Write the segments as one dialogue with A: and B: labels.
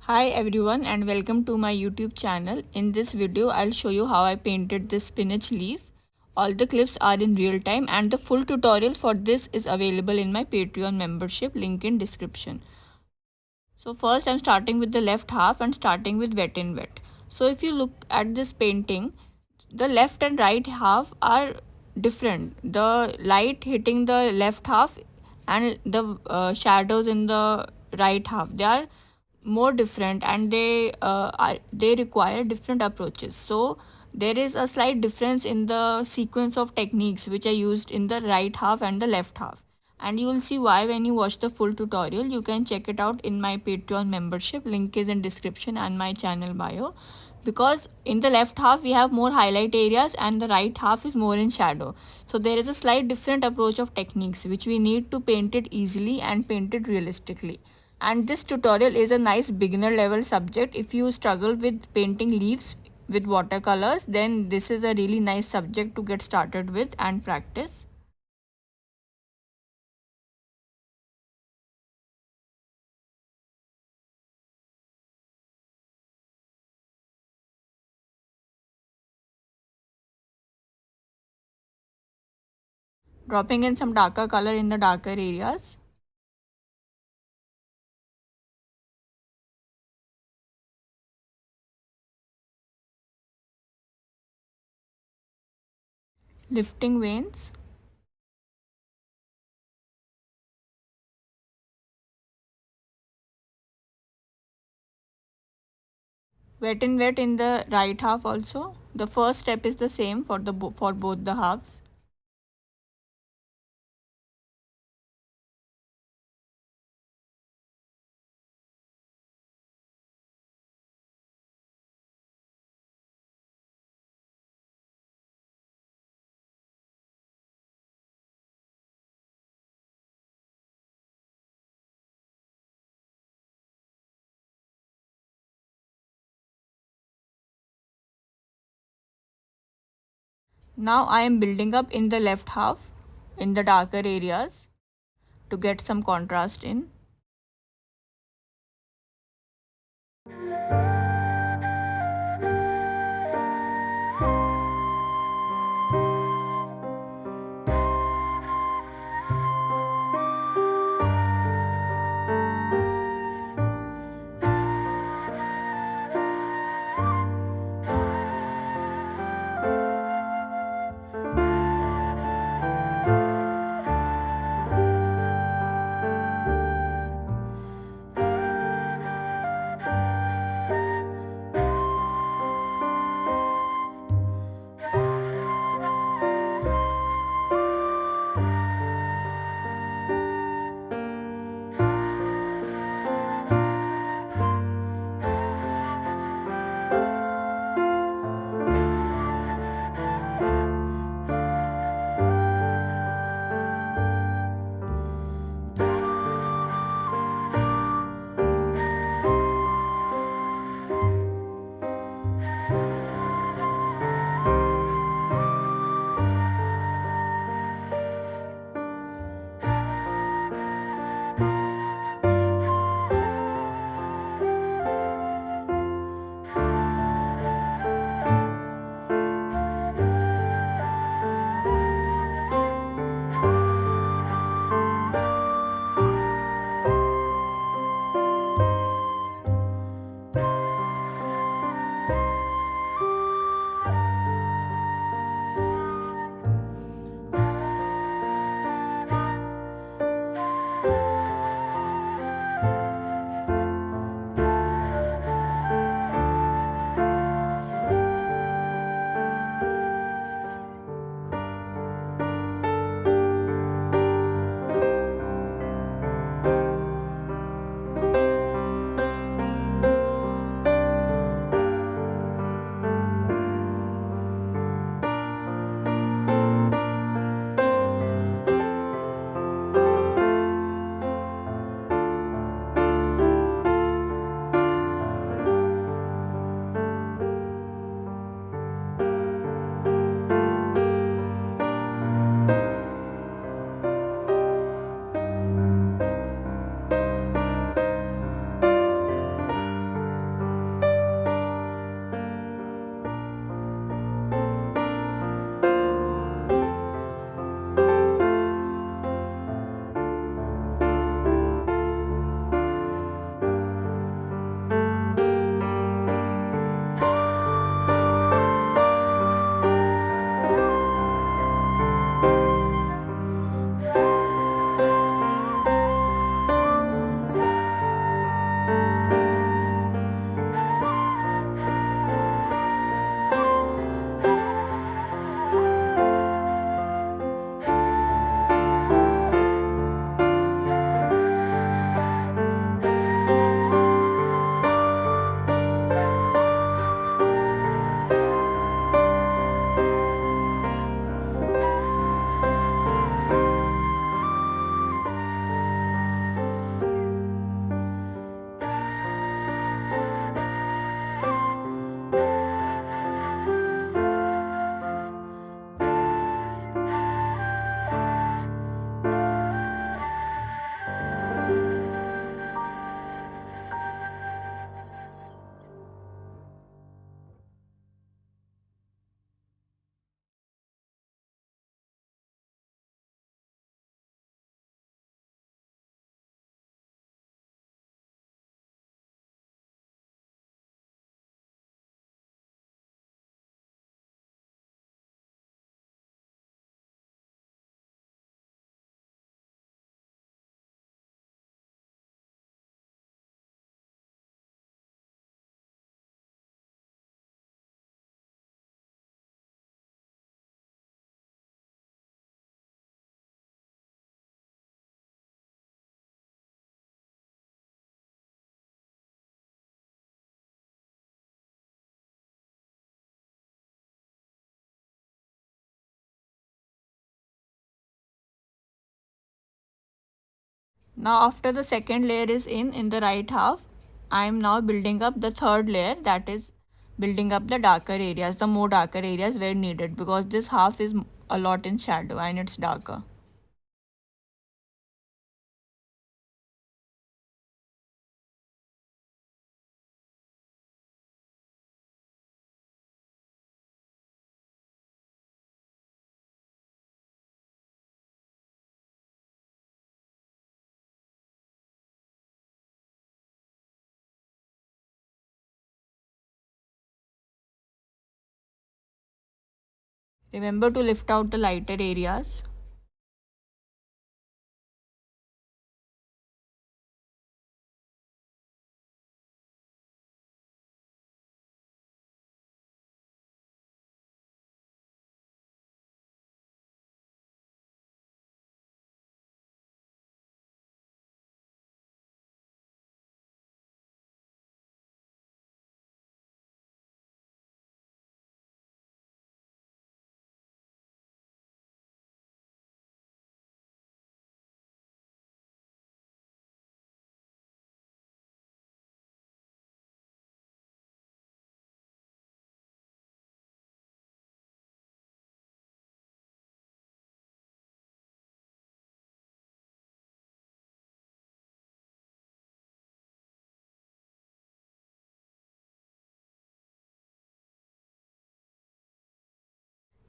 A: Hi everyone and welcome to my YouTube channel. In this video I'll show you how I painted this spinach leaf. All the clips are in real time and the full tutorial for this is available in my Patreon membership, link in description. So first I'm starting with the left half and starting with wet in wet. So if you look at this painting, the left and right half are different. The light hitting the left half and the shadows in the right half, they are more different and they require different approaches. So there is a slight difference in the sequence of techniques which are used in the right half and the left half, and you will see why when you watch the full tutorial. You can check it out in my Patreon membership, link is in description and my channel bio, because in the left half we have more highlight areas and the right half is more in shadow. So there is a slight different approach of techniques which we need to paint it easily and paint it realistically. And this tutorial is a nice beginner level subject. If you struggle with painting leaves with watercolors, then this is a really nice subject to get started with and practice. Dropping in some darker color in the darker areas. Lifting veins. Wet and wet in the right half also. The first step is the same for for both the halves. Now I am building up in the left half in the darker areas to get some contrast in. Now after the second layer is in the right half, I am now building up the third layer, that is building up the darker areas, the more darker areas where needed, because this half is a lot in shadow and it's darker. Remember to lift out the lighter areas.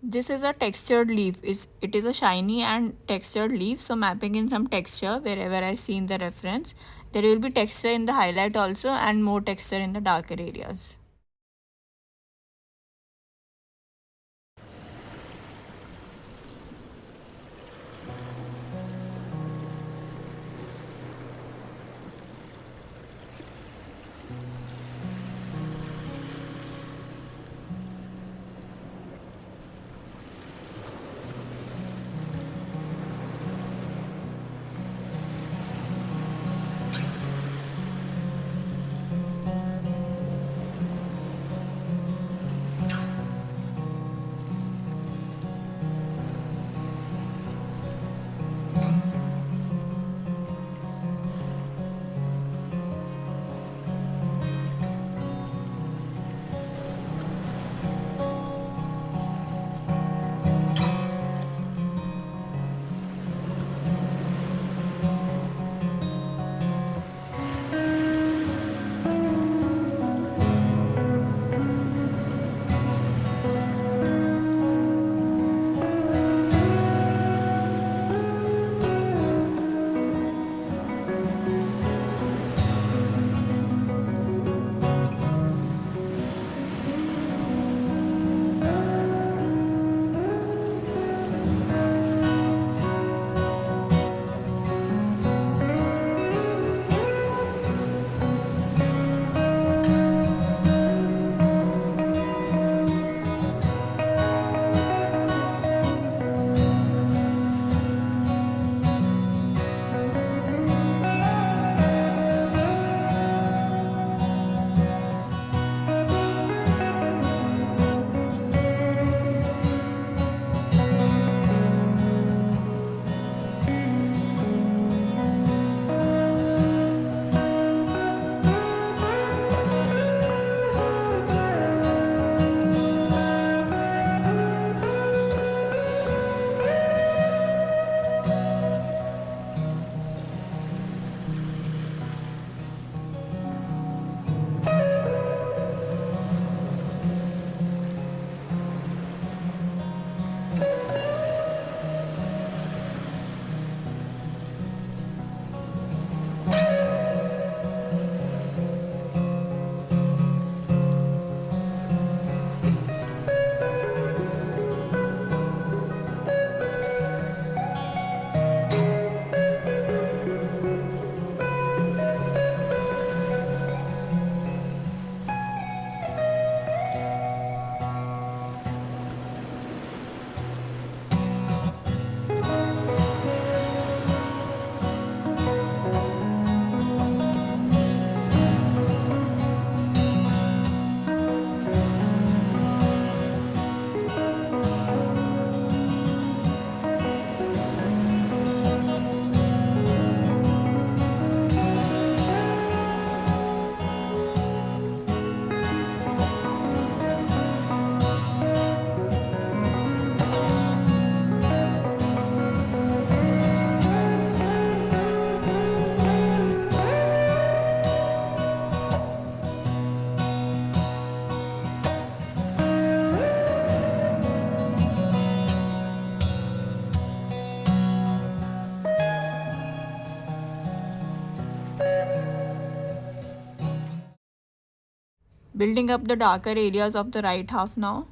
A: This is a textured leaf. It is a shiny and textured leaf. So mapping in some texture wherever I see in the reference. There will be texture in the highlight also and more texture in the darker areas. Building up the darker areas of the right half now.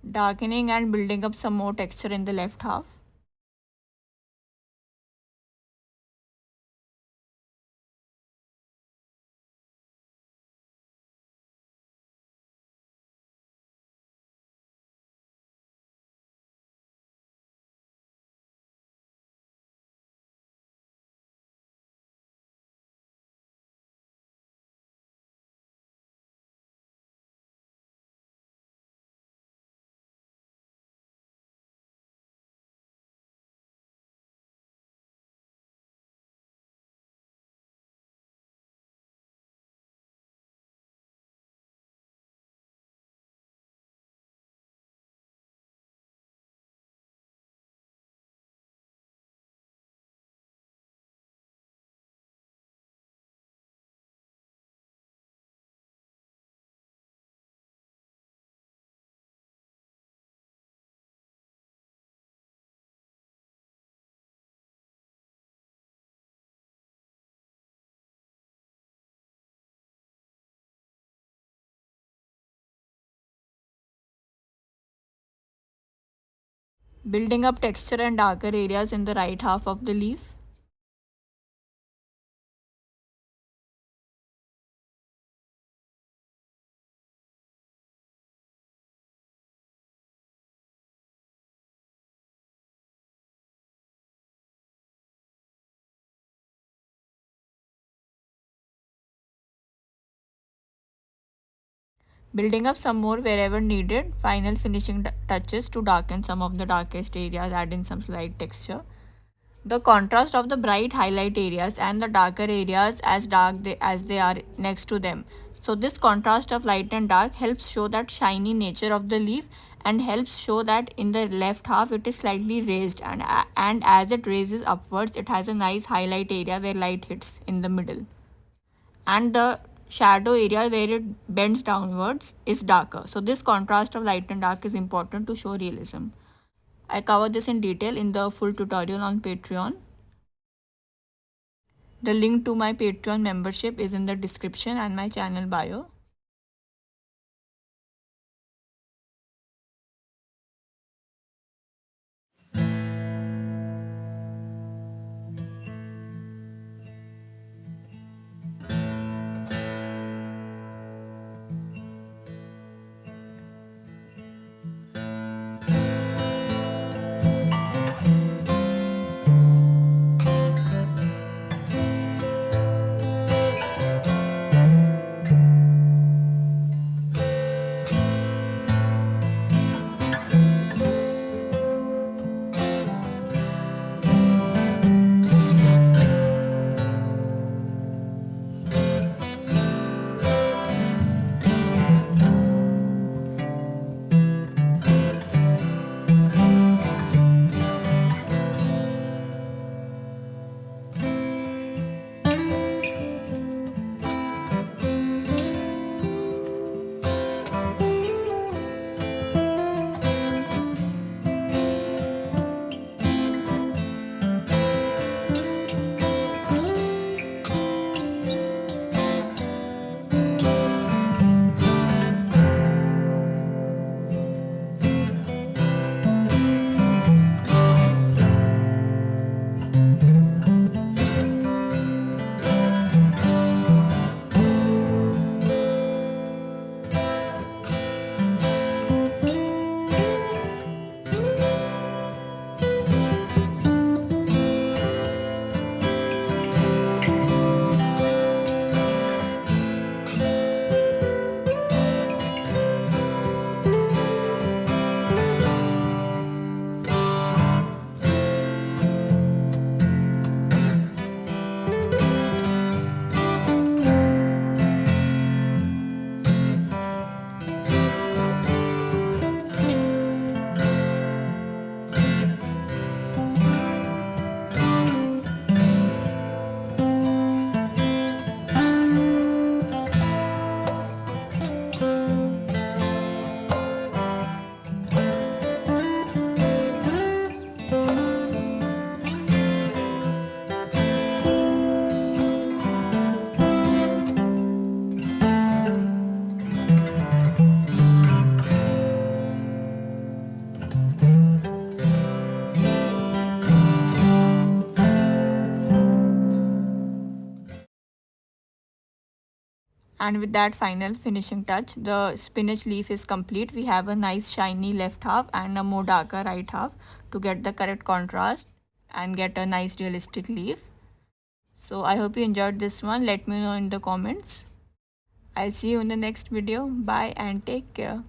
A: Darkening and building up some more texture in the left half. Building up texture and darker areas in the right half of the leaf. Building up some more wherever needed. Final finishing touches to darken some of the darkest areas, add in some slight texture. The contrast of the bright highlight areas and the darker areas as as they are next to them. So this contrast of light and dark helps show that shiny nature of the leaf and helps show that in the left half it is slightly raised, and as it raises upwards it has a nice highlight area where light hits in the middle, and the shadow area where it bends downwards is darker. So this contrast of light and dark is important to show realism. I cover this in detail in the full tutorial on Patreon. The link to my Patreon membership is in the description and my channel bio. And with that final finishing touch, the spinach leaf is complete. We have a nice shiny left half and a more darker right half to get the correct contrast and get a nice realistic leaf. So I hope you enjoyed this one. Let me know in the comments. I'll see you in the next video. Bye and take care.